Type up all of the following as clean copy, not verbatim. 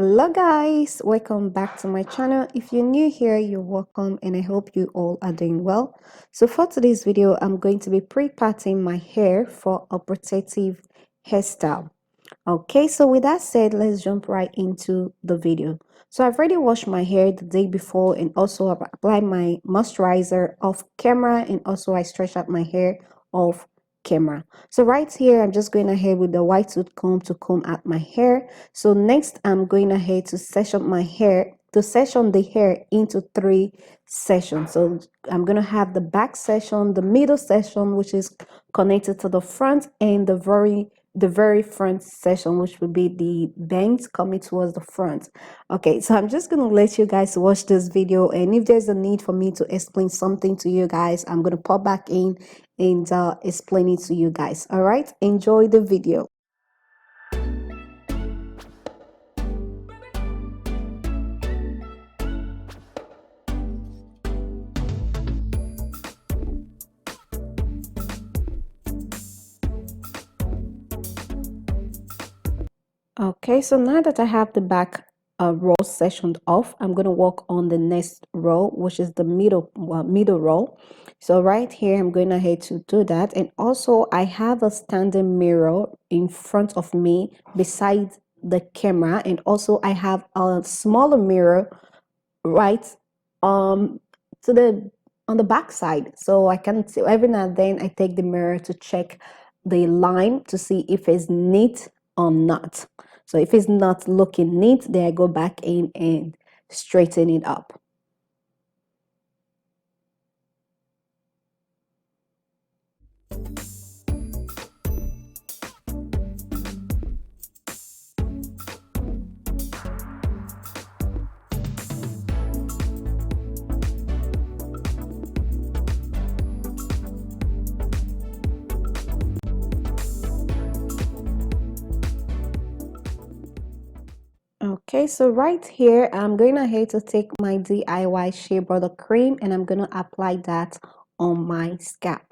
Hello guys, welcome back to my channel. If you're new here, you're welcome and I hope you all are doing well. So for today's video, I'm going to be pre-parting my hair for a protective hairstyle. Okay, so with that said, let's jump right into the video. So I've already washed my hair the day before and also I've applied my moisturizer off camera, and also I stretched out my hair off camera. So right here, I'm just going ahead with the white tooth comb to comb out my hair. So next, I'm going ahead to section my hair, to section the hair into 3 sections. So I'm going to have the back section, the middle section, which is connected to the front, and the very front section, which will be the bangs coming towards the front. Okay, so I'm just gonna let you guys watch this video, and if there's a need for me to explain something to you guys, I'm gonna pop back in and explain it to you guys. All right, enjoy the video. Okay, so now that I have the back row sectioned off, I'm going to work on the next row, which is the middle row. So right here, I'm going ahead to do that. And also, I have a standing mirror in front of me beside the camera. And also, I have a smaller mirror right to the on the back side. So I can see every now and then I take the mirror to check the line to see if it's neat or not. So if it's not looking neat, then I go back in and straighten it up. Okay, so right here, I'm going ahead to take my DIY shea butter cream and I'm going to apply that on my scalp.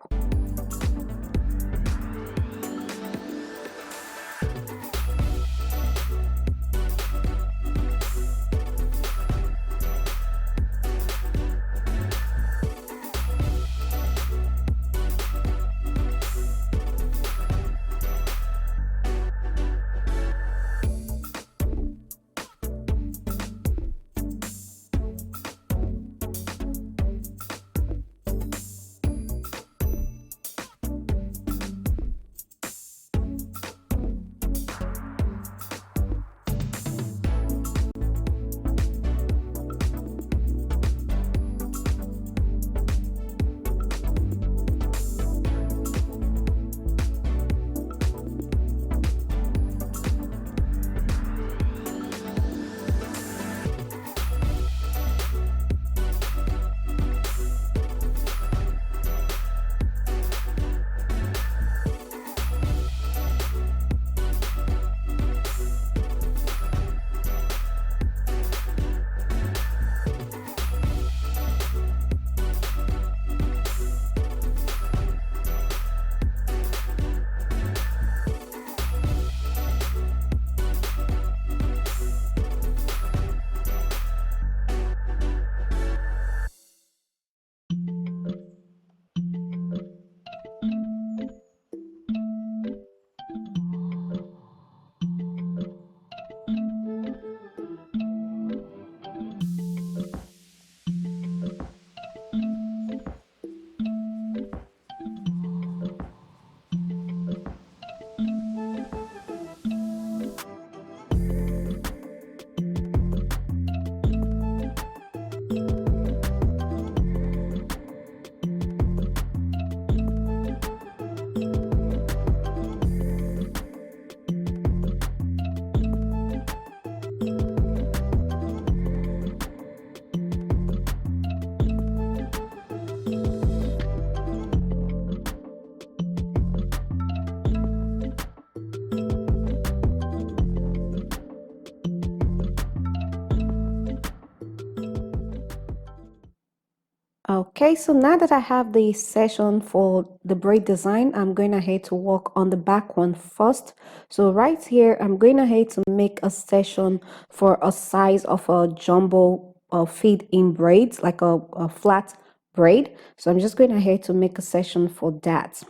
Okay, so now that I have the session for the braid design, I'm going ahead to work on the back one first. So right here, I'm going ahead to make a session for a size of a jumbo feed in braids, like a flat braid. So I'm just going ahead to make a session for that.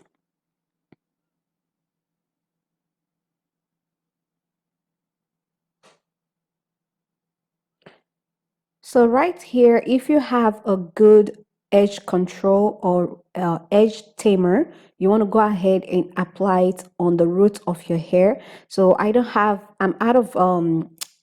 So right here, if you have a good edge control or edge tamer, you want to go ahead and apply it on the root of your hair. So I'm out of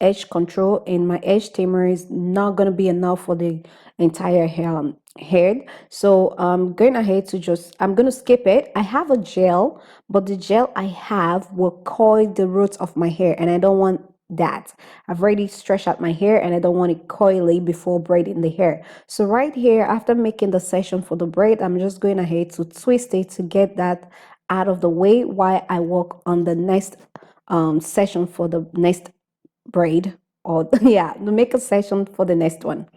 edge control, and my edge tamer is not going to be enough for the entire head. So I'm going ahead to I'm going to skip it. I have a gel, but the gel I have will coil the roots of my hair, and I don't want that. I've already stretched out my hair and I don't want it coily before braiding the hair. So right here, after making the session for the braid, I'm just going ahead to twist it to get that out of the way while I work on the next session for the next braid, or yeah, to make a session for the next one.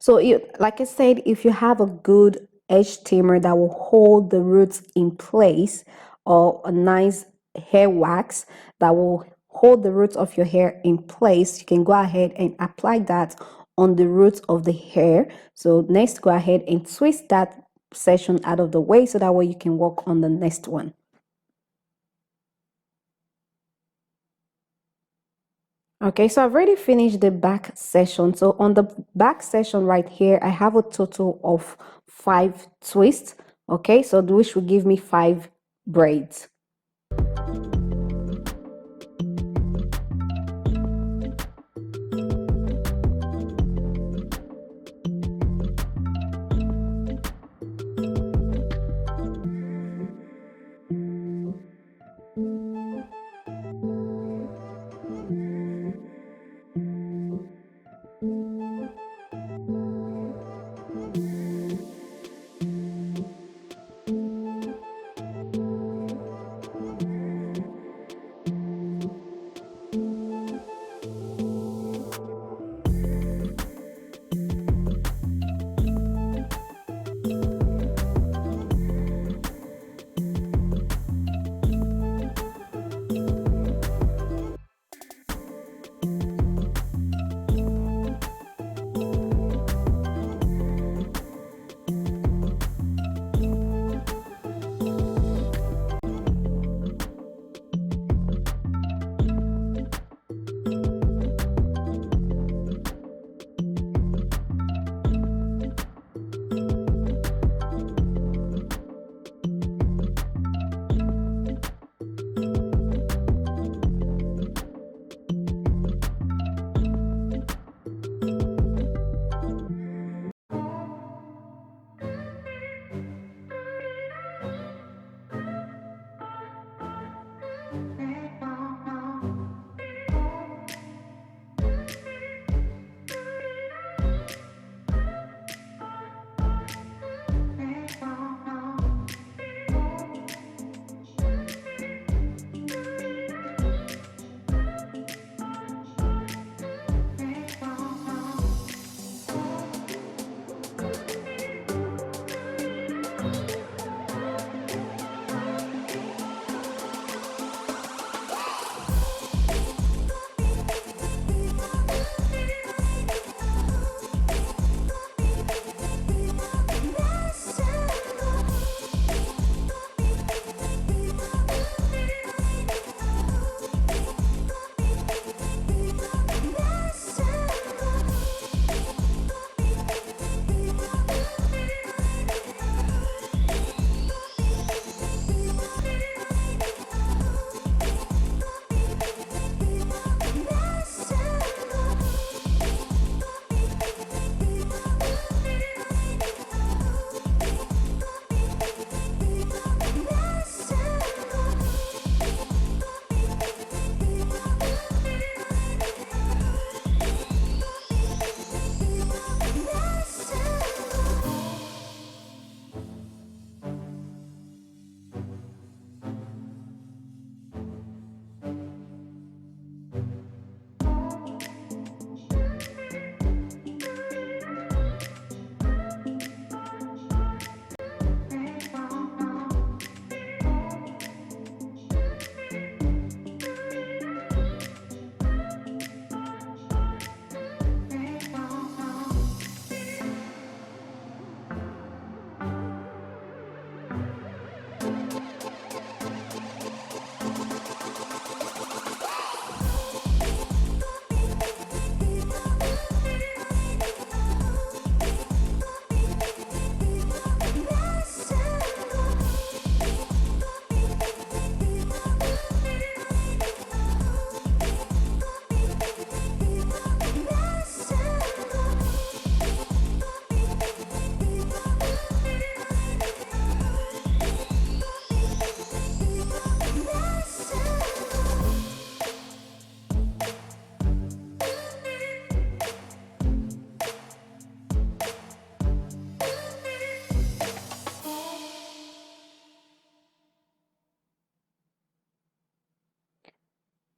So, like I said, if you have a good edge tamer that will hold the roots in place, or a nice hair wax that will hold the roots of your hair in place, you can go ahead and apply that on the roots of the hair. So next, go ahead and twist that section out of the way so that way you can work on the next one. Okay, so I've already finished the back session. So on the back session right here, I have a total of 5 twists. Okay, so which will give me 5 braids.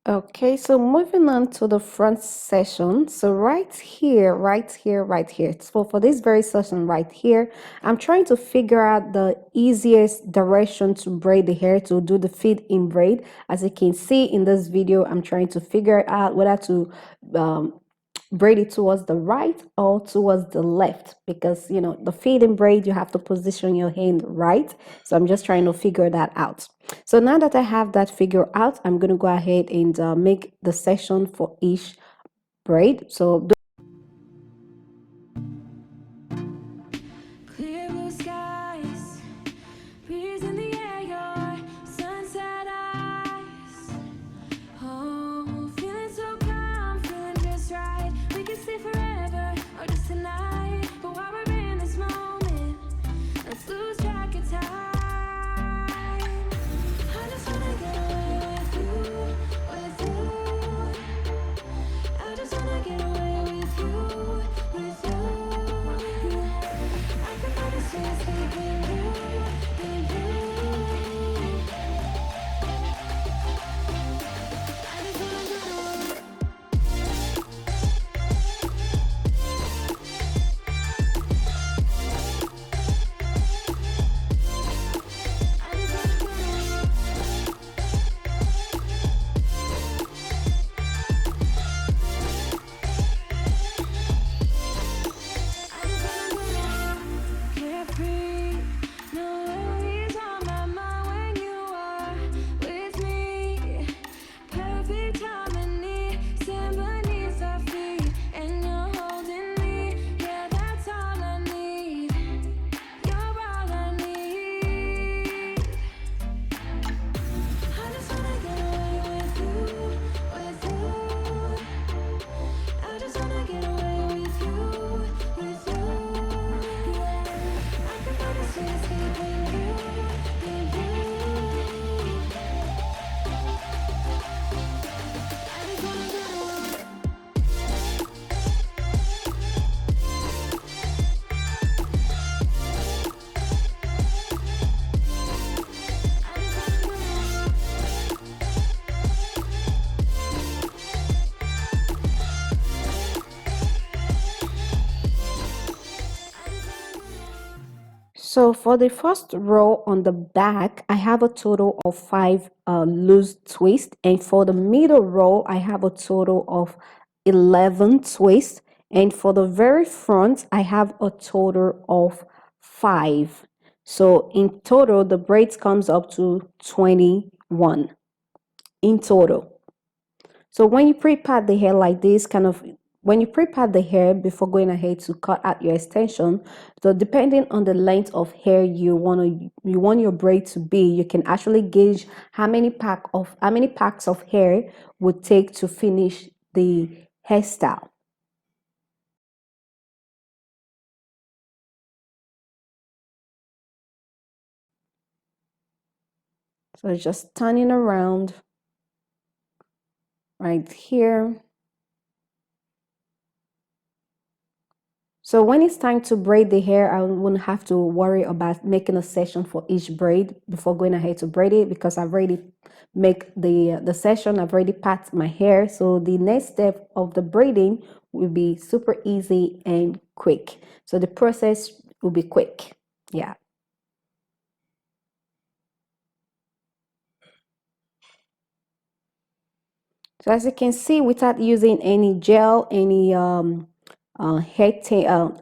Okay, so moving on to the front section. So right here, right here, right here. So for this very section right here, I'm trying to figure out the easiest direction to braid the hair, to do the feed in braid. As you can see in this video, I'm trying to figure out whether to braid it towards the right or towards the left, because you know the feeding braid, you have to position your hand right. So I'm just trying to figure that out. So now that I have that figure out, I'm going to go ahead and make the section for each braid. So Clear blue skies, breeze in the air, your sunset eyes. Oh, feeling so calm, feeling just right. We can stay forever or just tonight. But while we're in this moment, let's lose track of time. I just wanna get away with you. I just wanna get away with you. I can find a space between you and you. I just wanna get away. I just wanna get away. I just wanna get away. Carefree, no worries on my mind when you are with me. Perfect harmony, stand beneath our feet, and you're holding me. Yeah, that's all I need. You're all I need. I just wanna get away with you. I just wanna get away with you. Yeah, I can find a space between you and you. I just wanna get away. I just wanna get away. So for the first row on the back, I have a total of 5 loose twists, and for the middle row, I have a total of 11 twists, and for the very front, I have a total of 5. So in total, the braids comes up to 21 in total. So when you pre-part the hair like this, kind of when you pre-part the hair before going ahead to cut out your extension, so depending on the length of hair you want your braid to be, you can actually gauge how many packs of hair would take to finish the hairstyle. So just turning around right here. So when it's time to braid the hair, I won't have to worry about making a session for each braid before going ahead to braid it, because I've already make the session, I've already packed my hair. So the next step of the braiding will be super easy and quick. So the process will be quick. Yeah. So as you can see, without using any gel, any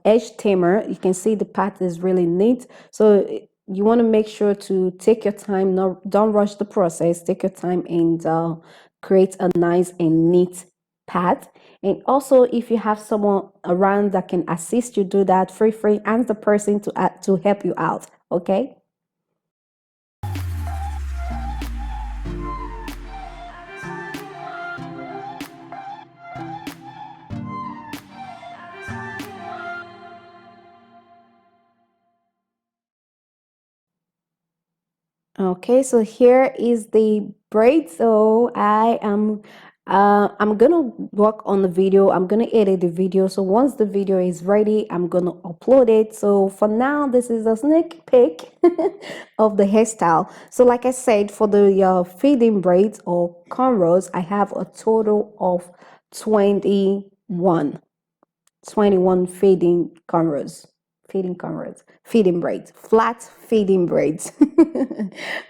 edge tamer, you can see the path is really neat. So you want to make sure to take your time, don't rush the process. Take your time and create a nice and neat path. And also, if you have someone around that can assist you do that, feel free, ask the person to help you out. Okay. Okay, so here is the braid. So I am I'm gonna work on the video. I'm gonna edit the video. So once the video is ready, I'm gonna upload it. So for now, this is a sneak peek of the hairstyle. So like I said, for the fading braids or cornrows, I have a total of 21. 21 fading braids, flat fading braids.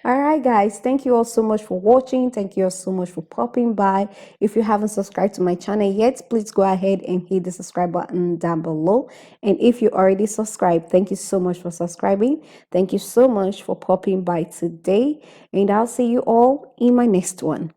All right, guys, thank you all so much for watching. Thank you all so much for popping by. If you haven't subscribed to my channel yet, please go ahead and hit the subscribe button down below. And if you already subscribed, thank you so much for subscribing. Thank you so much for popping by today, and I'll see you all in my next one.